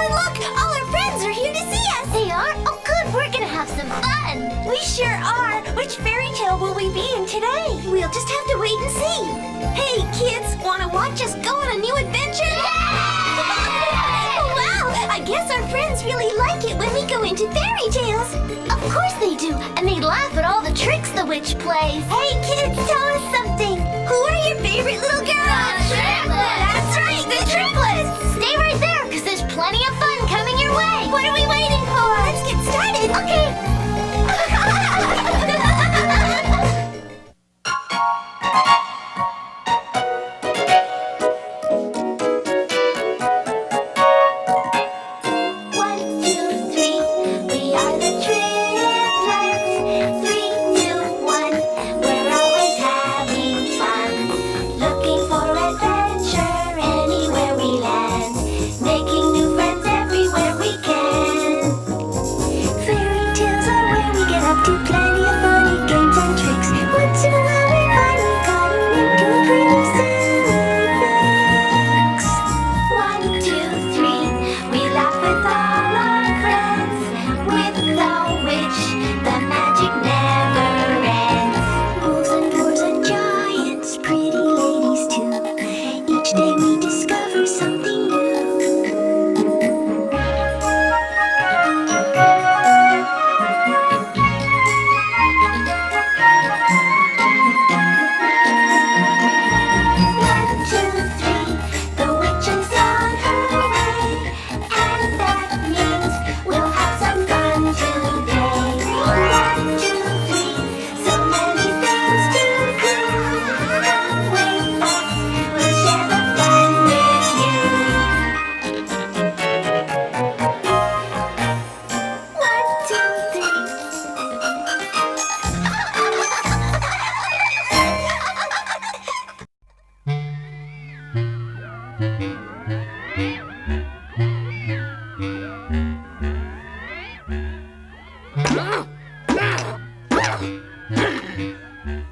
and look! All our friends are here to see us! They are? Oh, good. We're gonna have some fun. We sure are! Which fairy tale will we be in today? We'll just have to wait and see. Hey, kids, wanna watch us go on a new adventure? Wow! I guess our friends really like it when we go into fairy tales. Of course they do. And they laugh at all the tricks the witch plays. Hey, kids, tell us something. Who are your favorite little girls? The triplets! That's right, the triplets! Stay right there, because there's plenty of fun coming your way. What are we waiting for? Let's get started. Okay.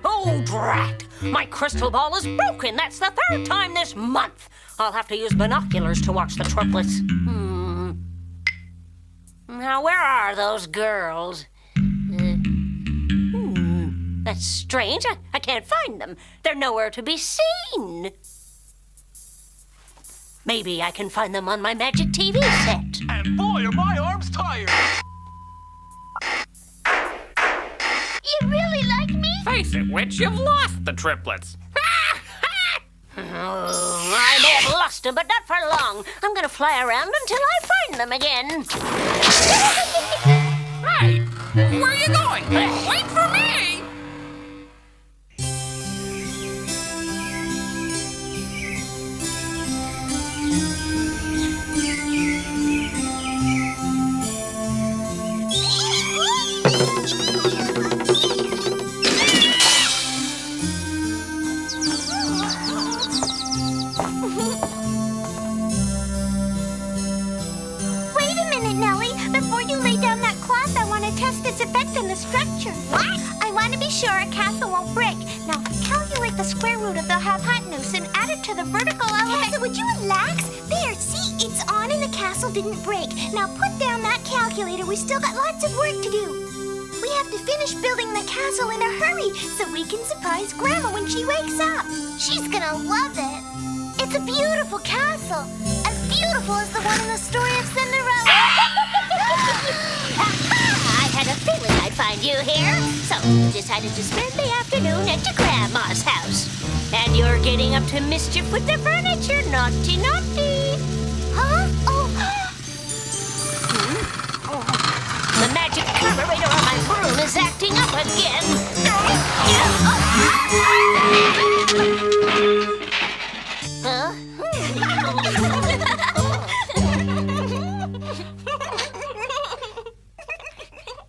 Oh, drat! My crystal ball is broken. That's the third time this month. I'll have to use binoculars to watch the triplets. Now, where are those girls? That's strange. I can't find them. They're nowhere to be seen. Maybe I can find them on my magic TV set. And boy, are my arms tired! You really like me? Face it, witch, you've lost the triplets. Oh, I may have lost them, but not for long. I'm going to fly around until I find them again. Hey, where are you going? Wait for me! Wait a minute, Nellie. Before you lay down that cloth, I want to test its effect on the structure. What? I want to be sure a castle won't break. Now, calculate the square root of the hypotenuse and add it to the vertical element. Castle, would you relax? There, see, it's on and the castle didn't break. Now put down that calculator. We still got lots of work to do. We have to finish building the castle in a hurry so we can surprise Grandma when she wakes up. She's gonna love it. It's a beautiful castle. As beautiful as the one in the story of Cinderella. I had a feeling I'd find you here. So you decided to spend the afternoon at your grandma's house. And you're getting up to mischief with the furniture. Naughty, naughty. Huh? Oh. The magic carburetor on my broom is acting up again. Huh?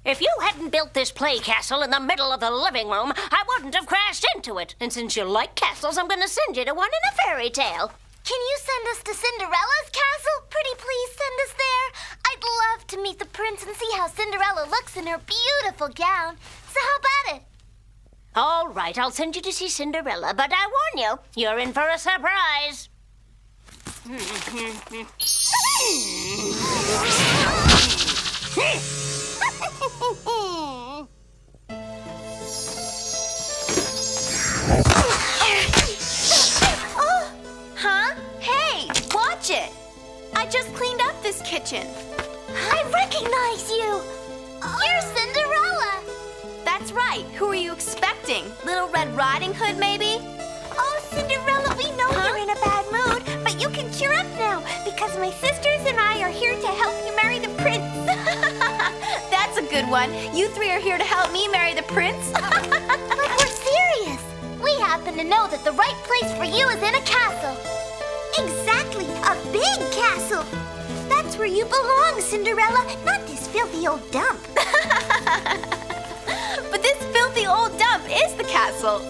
If you hadn't built this play castle in the middle of the living room, I wouldn't have crashed into it. And since you like castles, I'm going to send you to one in a fairy tale. Can you send us to Cinderella's castle? Pretty please send us there. I'd love to meet the prince and see how Cinderella looks in her beautiful gown. So how about it? All right, I'll send you to see Cinderella, but I warn you, you're in for a surprise. Huh? Hey, watch it. I just cleaned up this kitchen. I recognize you. You're Cinderella. That's right. Who are you expecting? Little Red Riding Hood, maybe? Oh, Cinderella, we know you're in a bad mood, but you can cheer up now because my sisters and I are here to help you marry the prince. That's a good one. You three are here to help me marry the prince? But we're serious. We happen to know that the right place for you is in a castle. Exactly, a big castle. That's where you belong, Cinderella, not this filthy old dump. But this filthy old dump is the castle.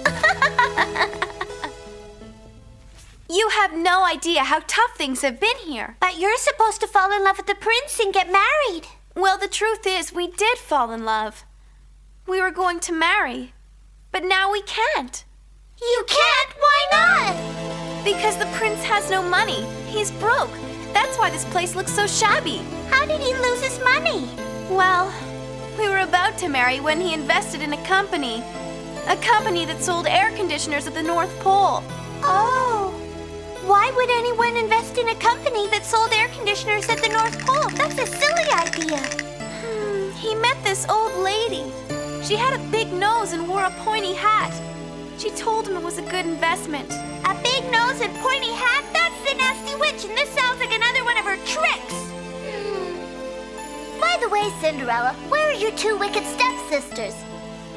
You have no idea how tough things have been here. But you're supposed to fall in love with the prince and get married. Well, the truth is, we did fall in love. We were going to marry, but now we can't. You can't? Why not? Because the prince has no money. He's broke. That's why this place looks so shabby. How did he lose his money? Well, we were about to marry when he invested in a company that sold air conditioners at the North Pole. Oh. Why would anyone invest in a company that sold air conditioners at the North Pole? That's a silly idea. He met this old lady. She had a big nose and wore a pointy hat. She told him it was a good investment. A big nose and pointy hat? That's the nasty witch, and this sounds like another one of her tricks. By the way, Cinderella, where are your two wicked stepsisters?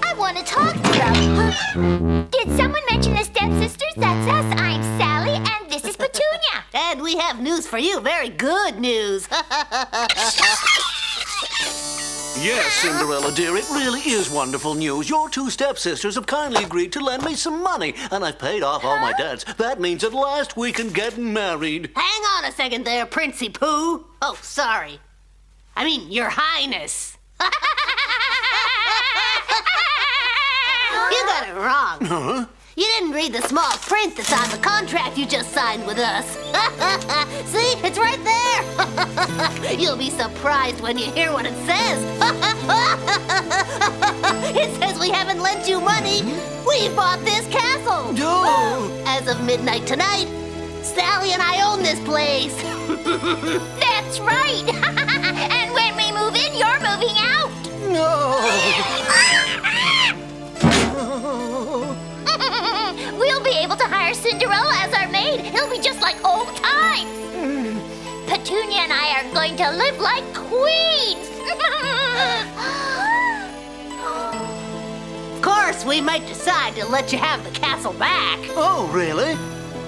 I want to talk to them. Did someone mention the stepsisters? That's us. I'm Sally, and this is Petunia. And we have news for you. Very good news. Yes, Cinderella, dear, it really is wonderful news. Your two stepsisters have kindly agreed to lend me some money, and I've paid off all my debts. That means at last we can get married. Hang on a second there, Princey Pooh. Oh, sorry. I mean, Your Highness. You got it wrong. Huh? You didn't read the small print that's on the contract you just signed with us. See, it's right there. You'll be surprised when you hear what it says. It says we haven't lent you money. We've bought this castle. Oh. As of midnight tonight, Sally and I own this place. That's right. And when we move in, you're moving out. We'll be able to hire Cinderella as our maid. It'll be just like old times. Petunia and I are going to live like queens. Of course, we might decide to let you have the castle back. Oh, really?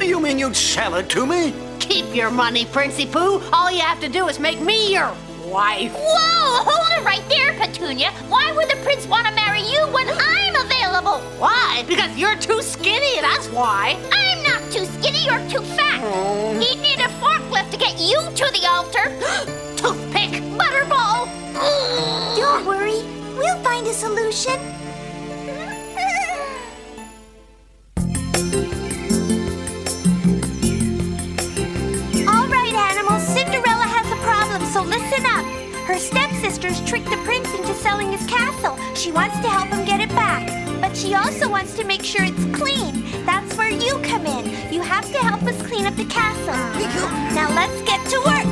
You mean you'd sell it to me? Keep your money, Princey Pooh. All you have to do is make me your wife. Whoa, hold it right there, Petunia. Why would the prince want to marry you when I'm available? Why? Because you're too skinny, that's why. I'm not too skinny, you're too fat. He'd need a forklift to get you to the altar. Toothpick. Butterball. Don't worry, we'll find a solution. All right, animals, Cinderella has a problem, so listen up. Her stepsisters tricked the prince into selling his castle. She wants to help him get it back. But she also wants to make sure it's clean. That's where you come in. You have to help us clean up the castle. Now let's get to work.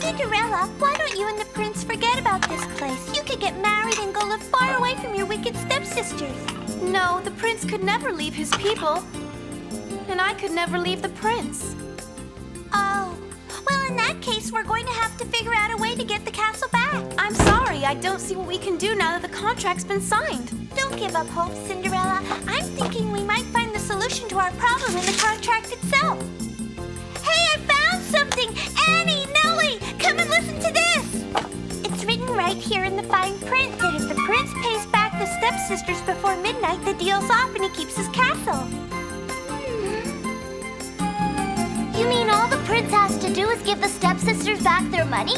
Cinderella, why don't you and the prince forget about this place? You could get married and go live far away from your wicked stepsisters. No, the prince could never leave his people. And I could never leave the prince. Oh, well, we're going to have to figure out a way to get the castle back. I'm sorry, I don't see what we can do now that the contract's been signed. Don't give up hope, Cinderella. I'm thinking we might find the solution to our problem in the contract itself. Hey, I found something! Annie, Nellie, come and listen to this! It's written right here in the fine print that if the prince pays back the stepsisters before midnight, the deal's off and he keeps his castle. You mean all the prince has to do is give the stepsisters back their money?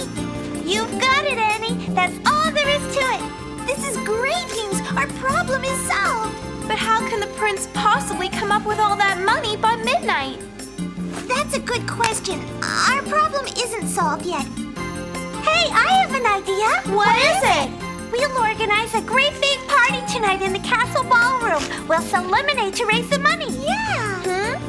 You've got it, Annie. That's all there is to it. This is great news. Our problem is solved. But how can the prince possibly come up with all that money by midnight? That's a good question. Our problem isn't solved yet. Hey, I have an idea. What is it? We'll organize a great big party tonight in the castle ballroom. We'll sell lemonade to raise the money. Yeah.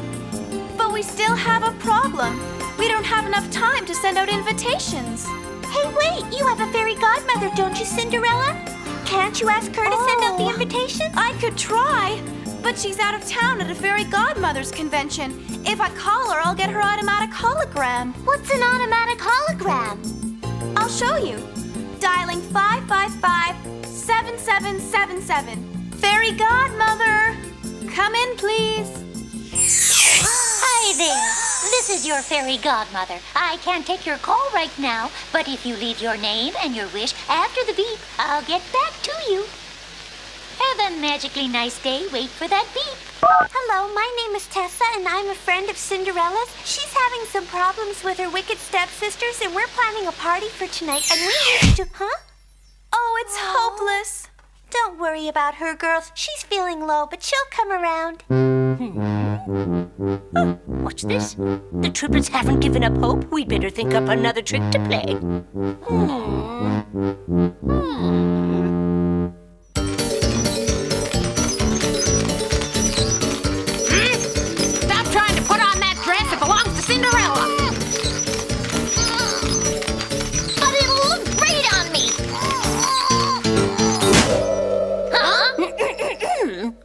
But we still have a problem. We don't have enough time to send out invitations. Hey, wait. You have a fairy godmother, don't you, Cinderella? Can't you ask her to send out the invitation? I could try, but she's out of town at a fairy godmother's convention. If I call her, I'll get her automatic hologram. What's an automatic hologram? I'll show you. Dialing 555-7777. Fairy godmother, come in, please. Hi there. This is your fairy godmother. I can't take your call right now, but if you leave your name and your wish after the beep, I'll get back to you. Have a magically nice day. Wait for that beep. Hello, my name is Tessa, and I'm a friend of Cinderella's. She's having some problems with her wicked stepsisters, and we're planning a party for tonight, and we need to... Huh? Oh, it's hopeless. Don't worry about her, girls. She's feeling low, but she'll come around. What's this? The triplets haven't given up hope. We'd better think up another trick to play. Stop trying to put on that dress. It belongs to Cinderella. But it'll look great on me. Huh?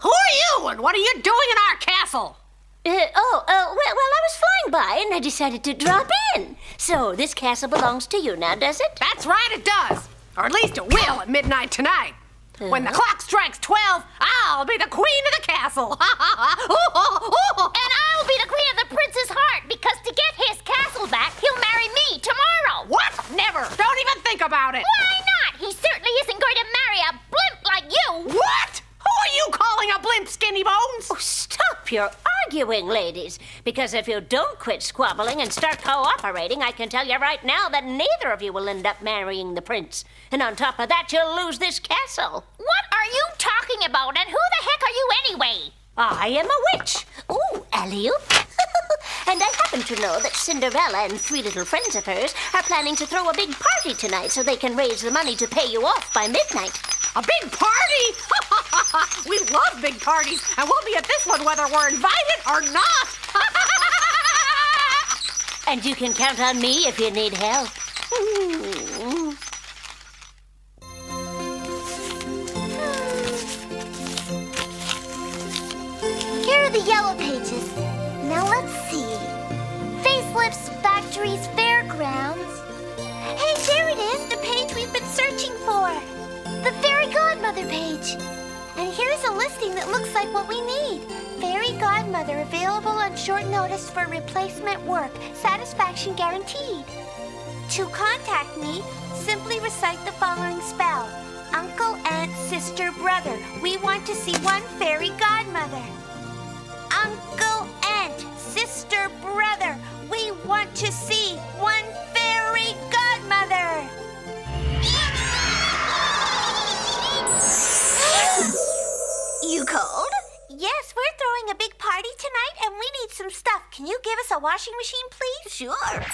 Who are you and what are you doing in our castle? Well, I was flying by and I decided to drop in. So this castle belongs to you now, does it? That's right, it does. Or at least it will at midnight tonight. When the clock strikes 12, I'll be the queen of the castle. And I'll be the queen of the prince's heart because to get his castle back, he'll marry me tomorrow. What? Never. Don't even think about it. Why not? He certainly isn't going to marry a blimp like you. What? Who are you calling a blimp, Skinny Bones? Oh, stop your arguing, ladies. Because if you don't quit squabbling and start cooperating, I can tell you right now that neither of you will end up marrying the prince. And on top of that, you'll lose this castle. What are you talking about? And who the heck are you anyway? I am a witch. Ooh, alley-oop. And I happen to know that Cinderella and 3 little friends of hers are planning to throw a big party tonight so they can raise the money to pay you off by midnight. A big party? We love big parties, and we'll be at this one whether we're invited or not. And you can count on me if you need help. Here are the yellow pages. Now let's see. Facelifts, factories, fairgrounds. Hey, there it is, the page we've been searching for. The fairy godmother page. And here's a listing that looks like what we need. Fairy godmother available on short notice for replacement work. Satisfaction guaranteed. To contact me, simply recite the following spell. Uncle, aunt, sister, brother. We want to see one fairy godmother. Uncle, aunt, sister, brother. We want to see one fairy godmother. You called? Yes, we're throwing a big party tonight and we need some stuff. Can you give us a washing machine, please? Sure.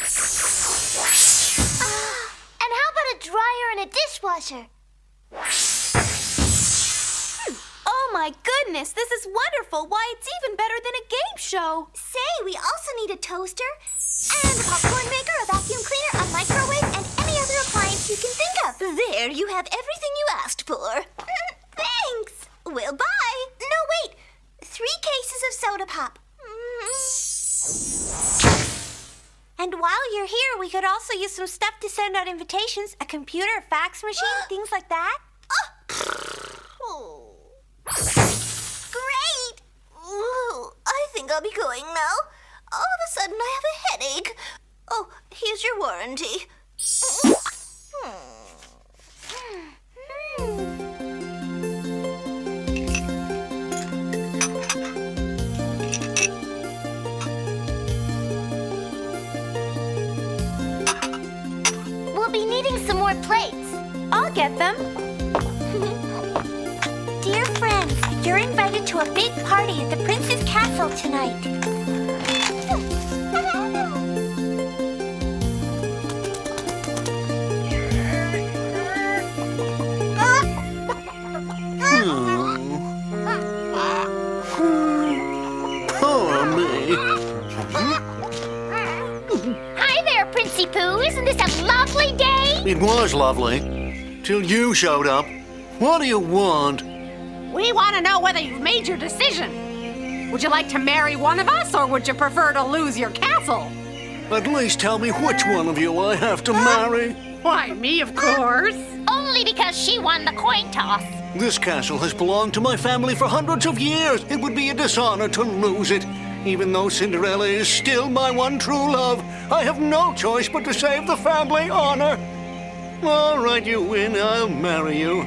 And how about a dryer and a dishwasher? Oh my goodness, this is wonderful. Why, it's even better than a game show. Say, we also need a toaster and a popcorn maker, a vacuum cleaner, a microwave, and any other appliance you can think of. There, you have everything you asked for. Thanks. Well, bye. No, wait. 3 cases of soda pop. And while you're here, we could also use some stuff to send out invitations. A computer, a fax machine, things like that. Oh. Great! Ooh, I think I'll be going now. All of a sudden, I have a headache. Oh, here's your warranty. We'll be needing some more plates. I'll get them. Dear friends, you're invited to a big party at the prince's castle tonight. Poor me. Hi there, Princey Pooh. Isn't this a lovely day? It was lovely. Till you showed up. What do you want? We want to know whether you've made your decision. Would you like to marry one of us, or would you prefer to lose your castle? At least tell me which one of you I have to marry. Why, me, of course. Only because she won the coin toss. This castle has belonged to my family for hundreds of years. It would be a dishonor to lose it. Even though Cinderella is still my one true love, I have no choice but to save the family honor. All right, you win. I'll marry you.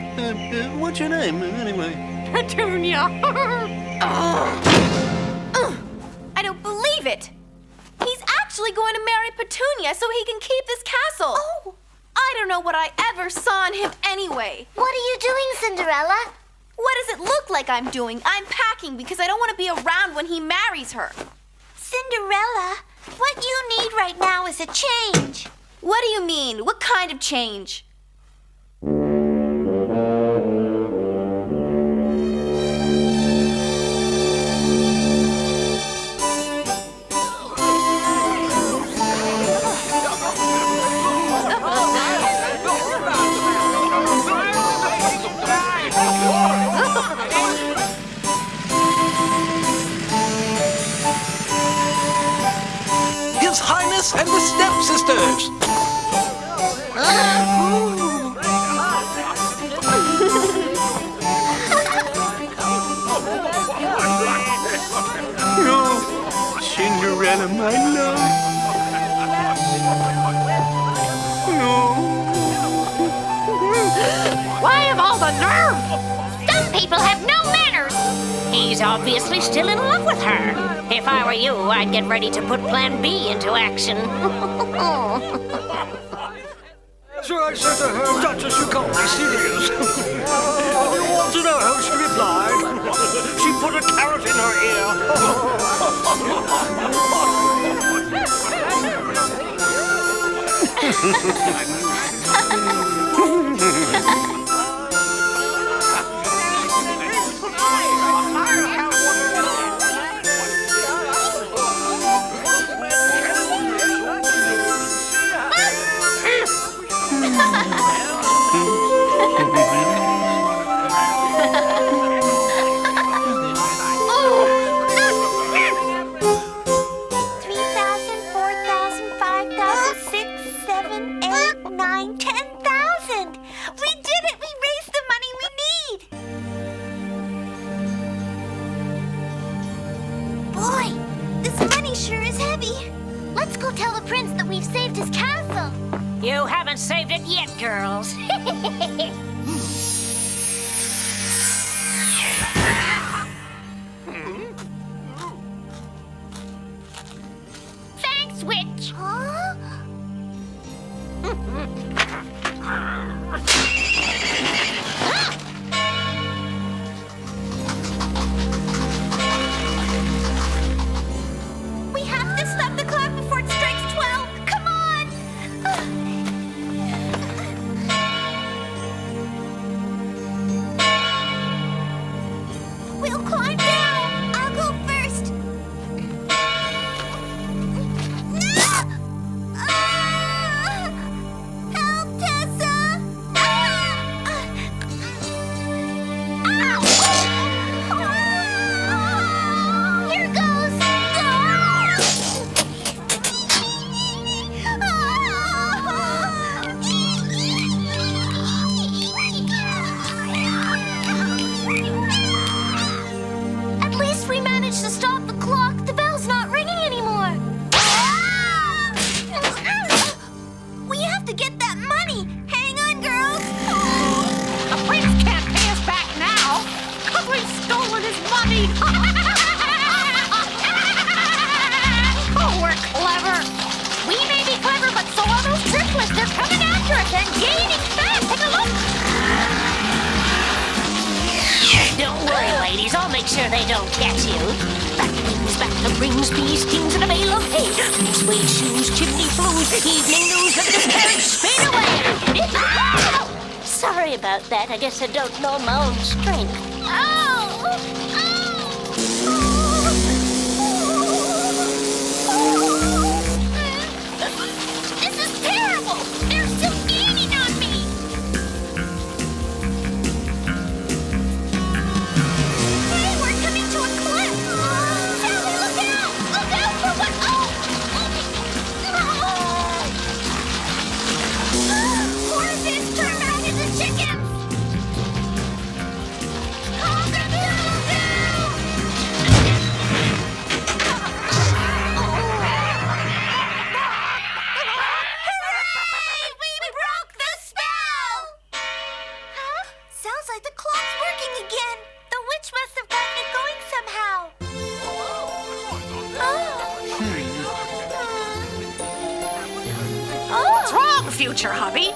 What's your name, anyway? Petunia. I don't believe it. He's actually going to marry Petunia so he can keep this castle. Oh. I don't know what I ever saw in him anyway. What are you doing, Cinderella? What does it look like I'm doing? I'm packing because I don't want to be around when he marries her. Cinderella, what you need right now is a change. What do you mean? What kind of change? His Highness and the Stepsisters! Oh, Cinderella, my love. Why have all the nerve? Some people have no manners. He's obviously still in love with her. If I were you, I'd get ready to put Plan B into action. So I said to her, Duchess, you can't be serious. You want to know how she replied? She put a carrot in her ear. Tell the prince that we've saved his castle. You haven't saved it yet, girls. Thanks, witch. Huh? We have to stop the clock before it strikes 12. Come on! We'll climb down. I'll go first. Help, Tessa! sure they don't catch you. Back the rings, peas, kings, and a bale of hay. Suede shoes, chimney flues, evening news, and this carriage speed away. Sorry about that. I guess I don't know my own strength. This is terrible! They're still gaining on me! Hey, we're coming to a cliff! Sally, look out! Look out for what? Horses turned out into chickens! Sounds like the clock's working again. The witch must have gotten it going somehow. What's wrong, future hubby?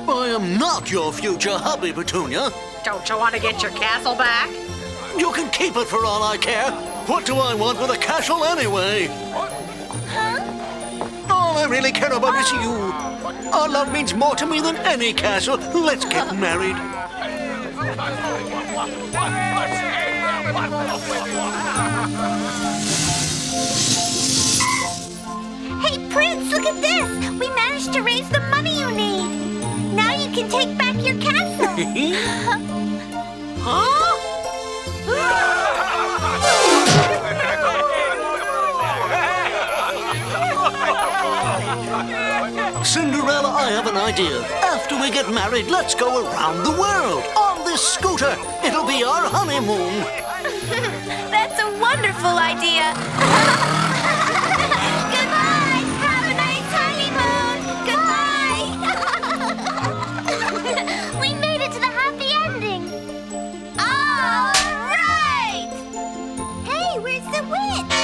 I am not your future hubby, Petunia. Don't you want to get your castle back? You can keep it for all I care. What do I want with a castle anyway? All I really care about is you. Our love means more to me than any castle. Let's get married. Hey, Prince, look at this. We managed to raise the money you need. Now you can take back your castle. Cinderella, I have an idea. After we get married, let's go around the world on this scooter. It'll be our honeymoon. That's a wonderful idea. Goodbye. Have a nice honeymoon. Goodbye. We made it to the happy ending. All right. Hey, where's the witch?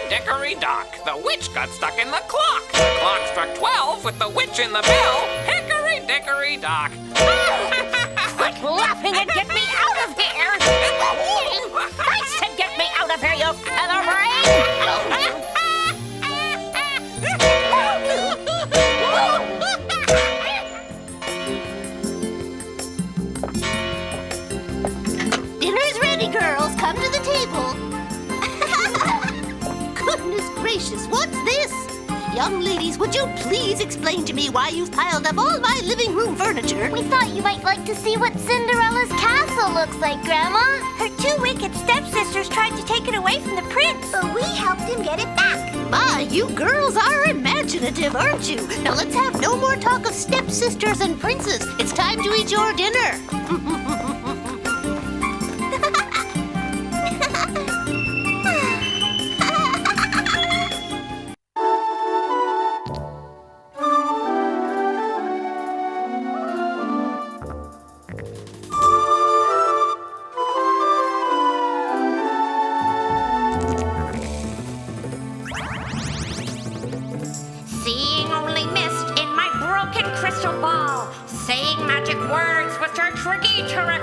Hickory dock, the witch got stuck in the clock. The clock struck 12 with the witch in the bell. Hickory dickory dock. Quit laughing and get me out of here! I said get me out of here, you feather brain! Dinner's ready, girls. Come to the table. Goodness gracious, what's this? Young ladies, would you please explain to me why you've piled up all my living room furniture? We thought you might like to see what Cinderella's castle looks like, Grandma. Her two wicked stepsisters tried to take it away from the prince, but we helped him get it back. My, you girls are imaginative, aren't you? Now let's have no more talk of stepsisters and princes. It's time to eat your dinner. Seeing only mist in my broken crystal ball. Saying magic words with your tricky trick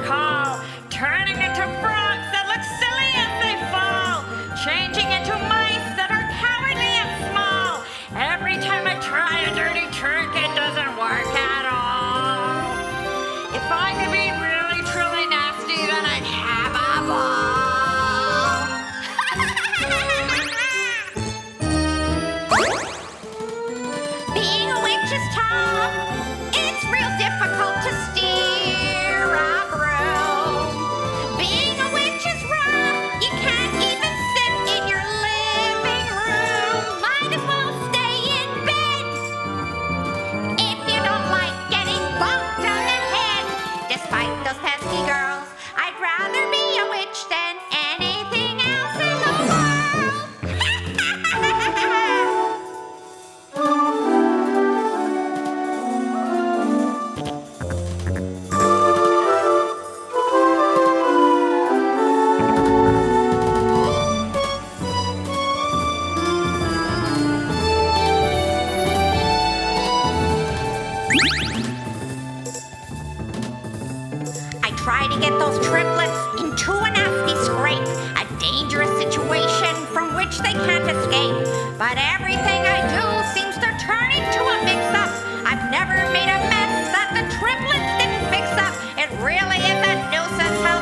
those triplets into a nasty scrape, a dangerous situation from which they can't escape. But everything I do seems to turn into a mix-up. I've never made a mess that the triplets didn't fix up. It really is a nuisance how